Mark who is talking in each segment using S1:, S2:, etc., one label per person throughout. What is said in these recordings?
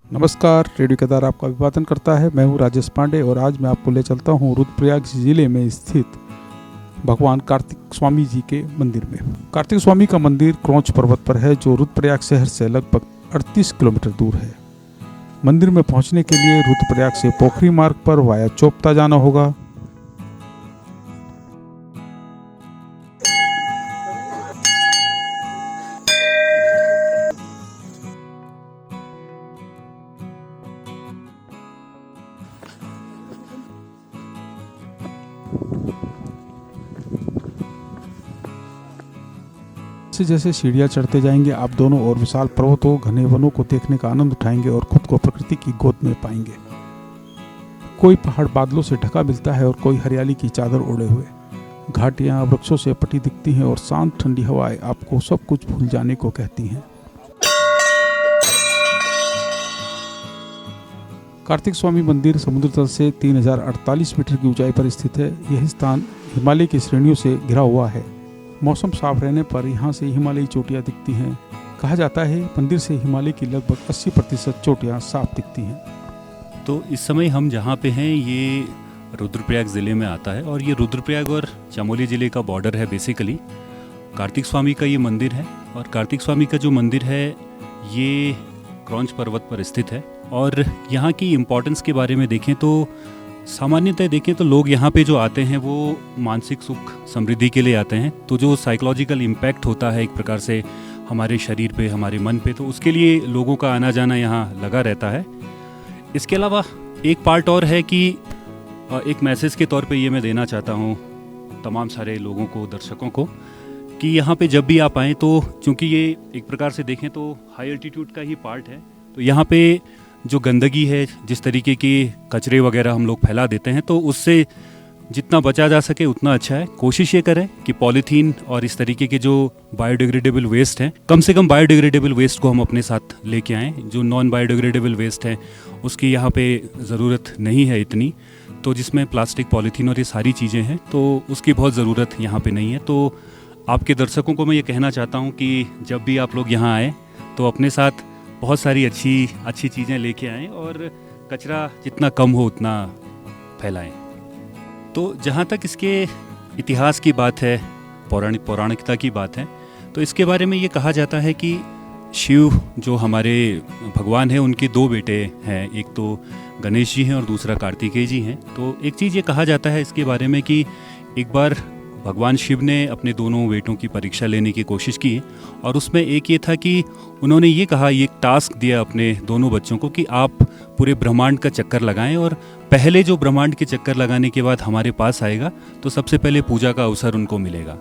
S1: नमस्कार, रेडियो केदार आपका अभिवादन करता है। मैं हूँ राजेश पांडे और आज मैं आपको ले चलता हूँ रुद्रप्रयाग जिले में स्थित भगवान कार्तिक स्वामी जी के मंदिर में। कार्तिक स्वामी का मंदिर क्रौंच पर्वत पर है जो रुद्रप्रयाग शहर से लगभग 38 किलोमीटर दूर है। मंदिर में पहुँचने के लिए रुद्रप्रयाग से पोखरी मार्ग पर वाया चोपता जाना होगा। जैसे जैसे सीढ़ियाँ चढ़ते जाएंगे आप दोनों और विशाल पर्वतों घने वनों को देखने का आनंद उठाएंगे और खुद को प्रकृति की गोद में पाएंगे। कोई पहाड़ बादलों से ढका मिलता है और कोई हरियाली की चादर ओढ़े हुए। घाटियाँ वृक्षों से पटी दिखती हैं और शांत ठंडी हवाएं आपको सब कुछ भूल जाने को कहती हैं। कार्तिक स्वामी मंदिर समुद्र तल से 3048 मीटर की ऊंचाई पर स्थित है। यह स्थान हिमालय की श्रेणियों से घिरा हुआ है। मौसम साफ रहने पर यहाँ से हिमालयी चोटियाँ दिखती हैं। कहा जाता है मंदिर से हिमालय की लगभग 80% चोटियाँ साफ दिखती हैं।
S2: तो इस समय हम जहाँ पे हैं ये रुद्रप्रयाग ज़िले में आता है और ये रुद्रप्रयाग और चमोली ज़िले का बॉर्डर है। बेसिकली कार्तिक स्वामी का ये मंदिर है और कार्तिक स्वामी का जो मंदिर है ये क्रौंच पर्वत पर स्थित है। और यहाँ की इम्पोर्टेंस के बारे में देखें तो सामान्यतः देखें तो लोग यहाँ पे जो आते हैं वो मानसिक सुख समृद्धि के लिए आते हैं। तो जो साइकोलॉजिकल इम्पैक्ट होता है एक प्रकार से हमारे शरीर पे, हमारे मन पे, तो उसके लिए लोगों का आना जाना यहाँ लगा रहता है। इसके अलावा एक पार्ट और है कि एक मैसेज के तौर पे ये मैं देना चाहता हूँ तमाम सारे लोगों को, दर्शकों को, कि यहाँ पे जब भी आप आएँ तो चूँकि ये एक प्रकार से देखें तो हाई एल्टीट्यूड का ही पार्ट है, तो यहाँ पे जो गंदगी है, जिस तरीके के कचरे वगैरह हम लोग फैला देते हैं, तो उससे जितना बचा जा सके उतना अच्छा है। कोशिश ये करें कि पॉलीथीन और इस तरीके के जो बायोडिग्रेडेबल वेस्ट हैं, कम से कम बायोडिग्रेडेबल वेस्ट को हम अपने साथ लेके आएँ। जो नॉन बायोडिग्रेडेबल वेस्ट है उसकी यहाँ पे ज़रूरत नहीं है इतनी, तो जिसमें प्लास्टिक, पॉलीथीन और ये सारी चीज़ें हैं तो उसकी बहुत ज़रूरत यहाँ पर नहीं है। तो आपके दर्शकों को मैं ये कहना चाहता हूँ कि जब भी आप लोग यहाँ आएँ तो अपने साथ बहुत सारी अच्छी चीज़ें लेके आएँ और कचरा जितना कम हो उतना फैलाएं। तो जहाँ तक इसके इतिहास की बात है, पौराणिकता की बात है, तो इसके बारे में ये कहा जाता है कि शिव जो हमारे भगवान हैं उनके दो बेटे हैं, एक तो गणेश जी हैं और दूसरा कार्तिकेय जी हैं। तो एक चीज़ ये कहा जाता है इसके बारे में कि एक बार भगवान शिव ने अपने दोनों बेटों की परीक्षा लेने की कोशिश की और उसमें एक ये था कि उन्होंने ये कहा, ये टास्क दिया अपने दोनों बच्चों को कि आप पूरे ब्रह्मांड का चक्कर लगाएं और पहले जो ब्रह्मांड के चक्कर लगाने के बाद हमारे पास आएगा तो सबसे पहले पूजा का अवसर उनको मिलेगा।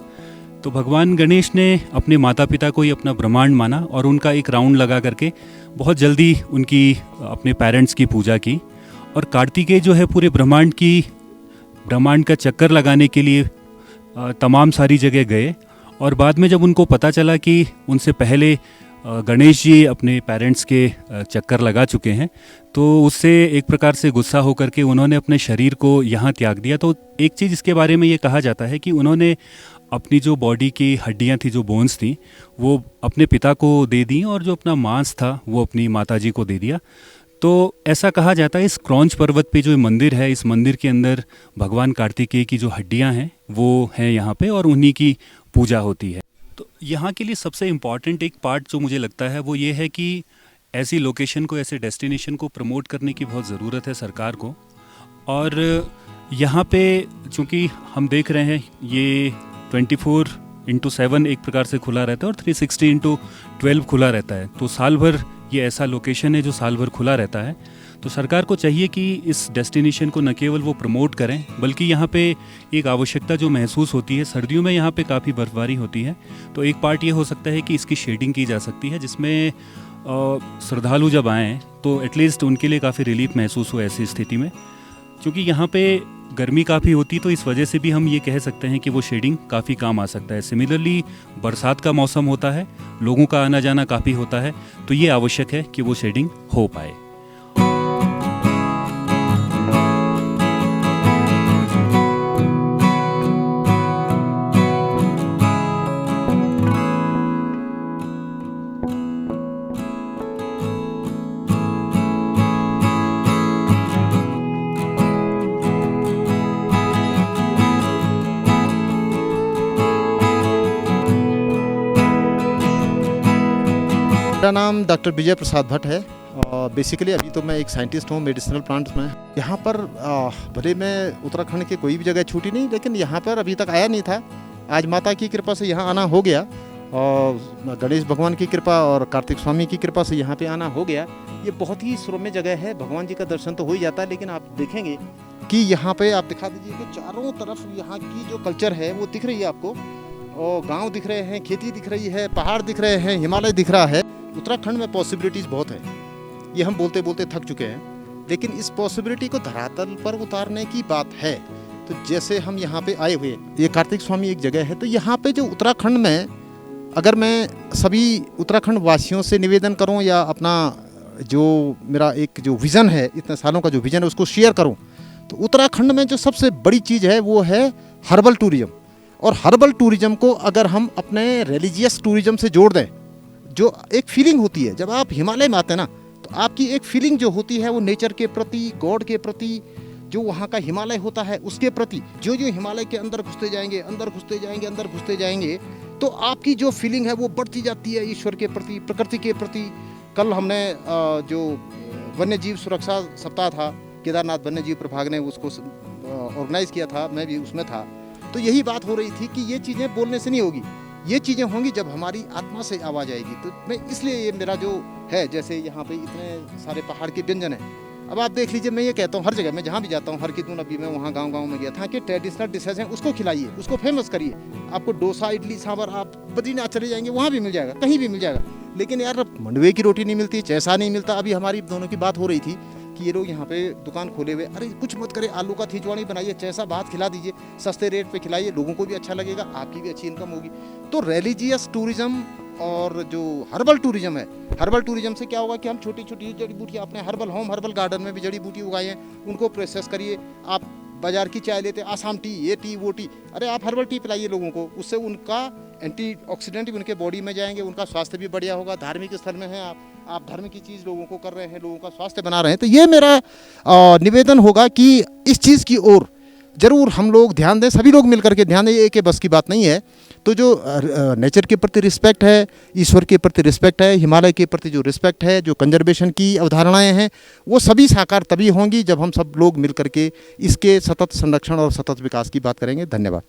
S2: तो भगवान गणेश ने अपने माता पिता को ही अपना ब्रह्मांड माना और उनका एक राउंड लगा करके बहुत जल्दी उनकी अपने पेरेंट्स की पूजा की। और कार्तिकेय जो है पूरे ब्रह्मांड का चक्कर लगाने के लिए तमाम सारी जगह गए और बाद में जब उनको पता चला कि उनसे पहले गणेश जी अपने पेरेंट्स के चक्कर लगा चुके हैं तो उससे एक प्रकार से गुस्सा होकर के उन्होंने अपने शरीर को यहाँ त्याग दिया। तो एक चीज़ इसके बारे में ये कहा जाता है कि उन्होंने अपनी जो बॉडी की हड्डियाँ थी, जो बोन्स थी, वो अपने पिता को दे दी और जो अपना मांस था वो अपनी माताजी को दे दिया। तो ऐसा कहा जाता है इस क्रौंच पर्वत पे जो मंदिर है, इस मंदिर के अंदर भगवान कार्तिकेय की जो हड्डियां हैं वो हैं यहाँ पे और उन्हीं की पूजा होती है। तो यहाँ के लिए सबसे इम्पॉर्टेंट एक पार्ट जो मुझे लगता है वो ये है कि ऐसी लोकेशन को, ऐसे डेस्टिनेशन को प्रमोट करने की बहुत ज़रूरत है सरकार को। और यहाँ पे चूँकि हम देख रहे हैं ये 24/7 एक प्रकार से खुला रहता है और 360/12 खुला रहता है। तो साल भर ये ऐसा लोकेशन है जो साल भर खुला रहता है। तो सरकार को चाहिए कि इस डेस्टिनेशन को न केवल वो प्रमोट करें बल्कि यहाँ पे एक आवश्यकता जो महसूस होती है, सर्दियों में यहाँ पे काफ़ी बर्फबारी होती है, तो एक पार्ट ये हो सकता है कि इसकी शेडिंग की जा सकती है जिसमें श्रद्धालु जब आएँ तो एटलीस्ट उनके लिए काफ़ी रिलीफ महसूस हो ऐसी स्थिति में। क्योंकि यहाँ पे गर्मी काफ़ी होती तो इस वजह से भी हम ये कह सकते हैं कि वो शेडिंग काफ़ी काम आ सकता है। सिमिलरली बरसात का मौसम होता है, लोगों का आना जाना काफ़ी होता है, तो ये आवश्यक है कि वो शेडिंग हो पाए।
S3: मेरा नाम डॉक्टर विजय प्रसाद भट्ट है। बेसिकली अभी तो मैं एक साइंटिस्ट हूँ मेडिसिनल प्लांट्स में। यहाँ पर भले मैं उत्तराखंड के कोई भी जगह छूटी नहीं, लेकिन यहाँ पर अभी तक आया नहीं था। आज माता की कृपा से यहाँ आना हो गया, और गणेश भगवान की कृपा और कार्तिक स्वामी की कृपा से यहाँ पे आना हो गया। ये बहुत ही सुरम्य जगह है, भगवान जी का दर्शन तो हो ही जाता है, लेकिन आप देखेंगे कि यहाँ पे आप दिखा दीजिए कि चारों तरफ यहाँ की जो कल्चर है वो दिख रही है आपको, और गांव दिख रहे हैं, खेती दिख रही है, पहाड़ दिख रहे हैं, हिमालय दिख रहा है। उत्तराखंड में पॉसिबिलिटीज़ बहुत है, ये हम बोलते बोलते थक चुके हैं, लेकिन इस पॉसिबिलिटी को धरातल पर उतारने की बात है। तो जैसे हम यहाँ पे आए हुए, ये कार्तिक स्वामी एक जगह है, तो यहाँ पे जो उत्तराखंड में, अगर मैं सभी उत्तराखंड वासियों से निवेदन करूँ या अपना जो मेरा एक जो विज़न है, इतने सालों का जो विज़न है उसको शेयर करूँ, तो उत्तराखंड में जो सबसे बड़ी चीज़ है वो है हर्बल टूरिज़्म। और हर्बल टूरिज़्म को अगर हम अपने रिलीजियस टूरिज़्म से जोड़ दें, जो एक फीलिंग होती है जब आप हिमालय में आते हैं ना, तो आपकी एक फीलिंग जो होती है वो नेचर के प्रति, गॉड के प्रति, जो वहाँ का हिमालय होता है उसके प्रति, जो जो हिमालय के अंदर घुसते जाएंगे, अंदर घुसते जाएंगे, अंदर घुसते जाएंगे, तो आपकी जो फीलिंग है वो बढ़ती जाती है ईश्वर के प्रति, प्रकृति के प्रति। कल हमने जो वन्य जीव सुरक्षा सप्ताह था, केदारनाथ वन्य जीव प्रभाग ने उसको ऑर्गेनाइज किया था, मैं भी उसमें था। तो यही बात हो रही थी कि ये चीज़ें बोलने से नहीं होगी, ये चीज़ें होंगी जब हमारी आत्मा से आवाज़ आएगी। तो मैं इसलिए ये मेरा जो है, जैसे यहाँ पे इतने सारे पहाड़ के व्यंजन हैं, अब आप देख लीजिए, मैं ये कहता हूँ हर जगह, मैं जहाँ भी जाता हूँ, हर कितून अभी मैं वहाँ गांव में गया था, कि ट्रेडिशनल डिशेज हैं उसको खिलाइए, उसको फेमस करिए। आपको डोसा, इडली, सांभर, आप बद्रीनाथ चले जाएंगे वहाँ भी मिल जाएगा, कहीं भी मिल जाएगा। लेकिन यार मंडवे की रोटी नहीं मिलती, चैसा नहीं मिलता। अभी हमारी दोनों की बात हो रही थी कि ये लोग यहाँ पे दुकान खोले हुए, अरे कुछ मत करे, आलू का थिजवानी बनाइए, चैसा भात खिला दीजिए, सस्ते रेट पे खिलाइए, लोगों को भी अच्छा लगेगा, आपकी भी अच्छी इनकम होगी। तो रिलीजियस टूरिज्म और जो हर्बल टूरिज्म है, हर्बल टूरिज्म से क्या होगा कि हम छोटी छोटी जड़ी बूटियाँ अपने हर्बल होम, हर्बल गार्डन में भी जड़ी बूटी उगाई हैं, उनको प्रोसेस करिए। आप बाजार की चाय लेते, आसाम टी, ये टी, वो टी, अरे आप हर्बल टी पिलाइए लोगों को, उससे उनका एंटीऑक्सीडेंट भी उनके बॉडी में जाएंगे, उनका स्वास्थ्य भी बढ़िया होगा। धार्मिक स्थल में है आप धर्म की चीज़ लोगों को कर रहे हैं, लोगों का स्वास्थ्य बना रहे हैं। तो ये मेरा निवेदन होगा कि इस चीज़ की ओर ज़रूर हम लोग ध्यान दें, सभी लोग मिलकर के ध्यान दें, एक बस की बात नहीं है। तो जो नेचर के प्रति रिस्पेक्ट है, ईश्वर के प्रति रिस्पेक्ट है, हिमालय के प्रति जो रिस्पेक्ट है, जो कंजर्वेशन की अवधारणाएं हैं, वो सभी साकार तभी होंगी जब हम सब लोग मिलकर के इसके सतत संरक्षण और सतत विकास की बात करेंगे। धन्यवाद।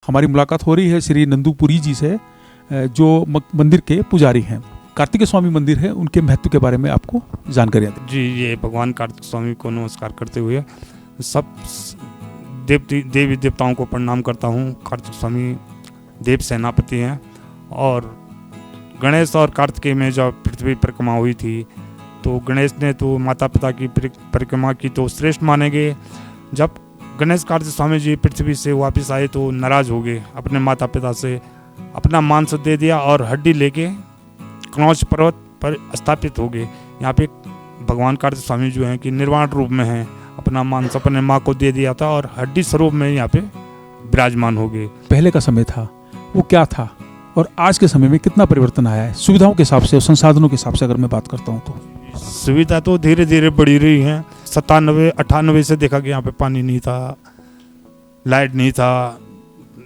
S1: हमारी मुलाकात हो रही है श्री नंदूपुरी जी से, जो मंदिर के पुजारी हैं। कार्तिक स्वामी मंदिर है, उनके महत्व के बारे में आपको जानकारियाँ दें।
S4: जी, ये भगवान कार्तिक स्वामी को नमस्कार करते हुए सब देवी देवताओं को प्रणाम करता हूँ। कार्तिक स्वामी देव सेनापति हैं, और गणेश और कार्तिकेय में जब पृथ्वी परिक्रमा हुई थी, तो गणेश ने तो माता पिता की परिक्रमा की तो श्रेष्ठ माने गए। जब गणेश कार्तिक स्वामी जी पृथ्वी से वापस आए तो नाराज हो गए, अपने माता पिता से अपना मांस दे दिया और हड्डी लेके कनौज पर्वत पर स्थापित हो गए। यहाँ पे भगवान कार्तिक स्वामी जो हैं कि निर्वाण रूप में हैं, अपना मांस अपने माँ को दे दिया था और हड्डी स्वरूप में यहाँ पे विराजमान हो गए।
S1: पहले का समय था वो क्या था, और आज के समय में कितना परिवर्तन आया है सुविधाओं के हिसाब से और संसाधनों के हिसाब से? अगर मैं बात करता हूँ तो
S4: सुविधा तो धीरे धीरे बढ़ी रही है। 97-98 से देखा कि यहाँ पे पानी नहीं था, लाइट नहीं था,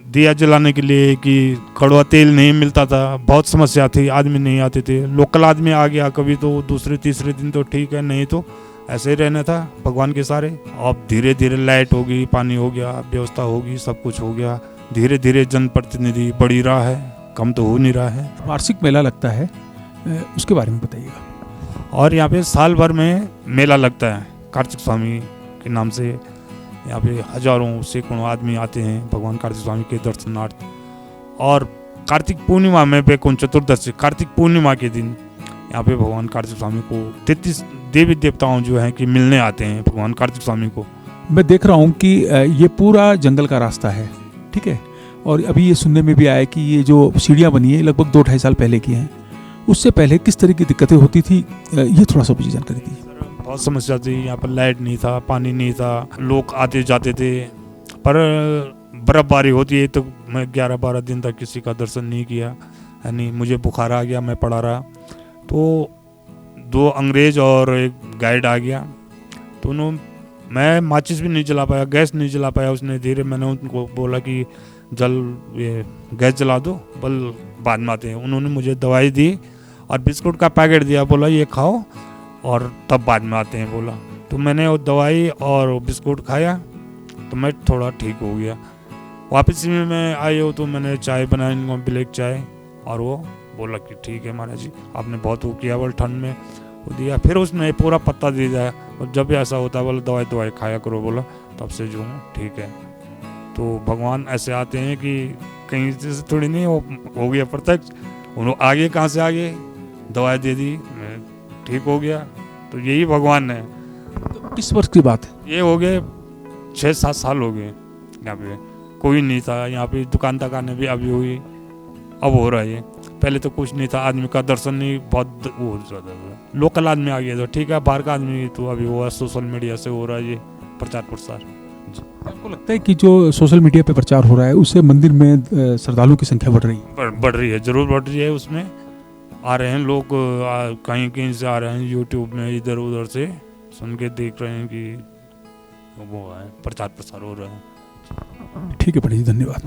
S4: दिया जलाने के लिए कि कड़वा तेल नहीं मिलता था, बहुत समस्या थी, आदमी नहीं आते थे। लोकल आदमी आ गया कभी तो दूसरे तीसरे दिन तो ठीक है, नहीं तो ऐसे ही रहना था भगवान के सारे। अब धीरे धीरे लाइट होगी, पानी हो गया, व्यवस्था होगी, सब कुछ हो गया। धीरे धीरे जनप्रतिनिधि बढ़ी रहा है, कम तो हो नहीं रहा है।
S1: वार्षिक मेला लगता है, उसके बारे में बताइएगा।
S4: और यहाँ पे साल भर में मेला लगता है कार्तिक स्वामी के नाम से। यहाँ पे हजारों सैकड़ों आदमी आते हैं भगवान कार्तिक स्वामी के दर्शनार्थ। और कार्तिक पूर्णिमा में वैकुंठ चतुर्दशी, कार्तिक पूर्णिमा के दिन यहाँ पे भगवान कार्तिक स्वामी को 33 देवी देवताओं जो हैं कि मिलने आते हैं भगवान कार्तिक स्वामी को।
S1: मैं देख रहा हूँ कि ये पूरा जंगल का रास्ता है, ठीक है, और अभी ये सुनने में भी आया कि ये जो सीढ़ियाँ बनी है लगभग 2-2.5 साल पहले की हैं। उससे पहले किस तरह की दिक्कतें होती थी, ये थोड़ा सा मुझे जानकारी दी।
S4: बहुत समस्या थी, यहाँ पर लाइट नहीं था, पानी नहीं था, लोग आते जाते थे। पर बर्फबारी होती है तो मैं 11-12 दिन तक किसी का दर्शन नहीं किया, यानी मुझे बुखार आ गया, मैं पड़ा रहा। तो 2 अंग्रेज और एक गाइड आ गया, दोनों मैं माचिस भी नहीं जला पाया, गैस नहीं जला पाया। उसने धीरे, मैंने उनको बोला कि ये गैस जला दो, बल बाद में आते हैं। उन्होंने मुझे दवाई दी और बिस्कुट का पैकेट दिया, बोला ये खाओ और तब बाद में आते हैं बोला। तो मैंने वो दवाई और बिस्कुट खाया तो मैं थोड़ा ठीक हो गया। वापस में मैं आया हो तो मैंने चाय बनाई इनको, ब्लैक चाय, और वो बोला कि ठीक है महाराज जी, आपने बहुत वो किया, बोल ठंड में वो दिया। फिर उसने पूरा पत्ता दे दिया, और जब भी ऐसा होता बोला दवाई खाया करो बोला, तब से जो हूँ ठीक है। तो भगवान ऐसे आते हैं कि कहीं से थोड़ी नहीं हो गया प्रत्यक्ष, उन्होंने आगे कहाँ से आगे दवाई दे दी, मैं ठीक हो गया। तो यही भगवान है।
S1: तो किस वर्ष की बात है?
S4: ये हो गए 6-7 साल हो गए। यहाँ पे कोई नहीं था, यहाँ पे दुकान तकाने भी अभी हुई, अब हो रहा है। पहले तो कुछ नहीं था, आदमी का दर्शन नहीं, बहुत वो ज़्यादा लोकल आदमी आ गया तो ठीक है, बाहर का आदमी तो अभी हुआ सोशल मीडिया से हो रहा है ये प्रचार प्रसार।
S1: आपको लगता है कि जो सोशल मीडिया पे प्रचार हो रहा है उससे मंदिर में श्रद्धालुओं की संख्या बढ़ रही है?
S4: बढ़ रही है, जरूर बढ़ रही है। उसमें आ रहे हैं लोग, कहीं कहीं से आ रहे हैं, यूट्यूब में इधर उधर से सुन के देख रहे हैं कि वो है प्रचार प्रसार हो रहा है।
S1: ठीक है, बड़ी धन्यवाद।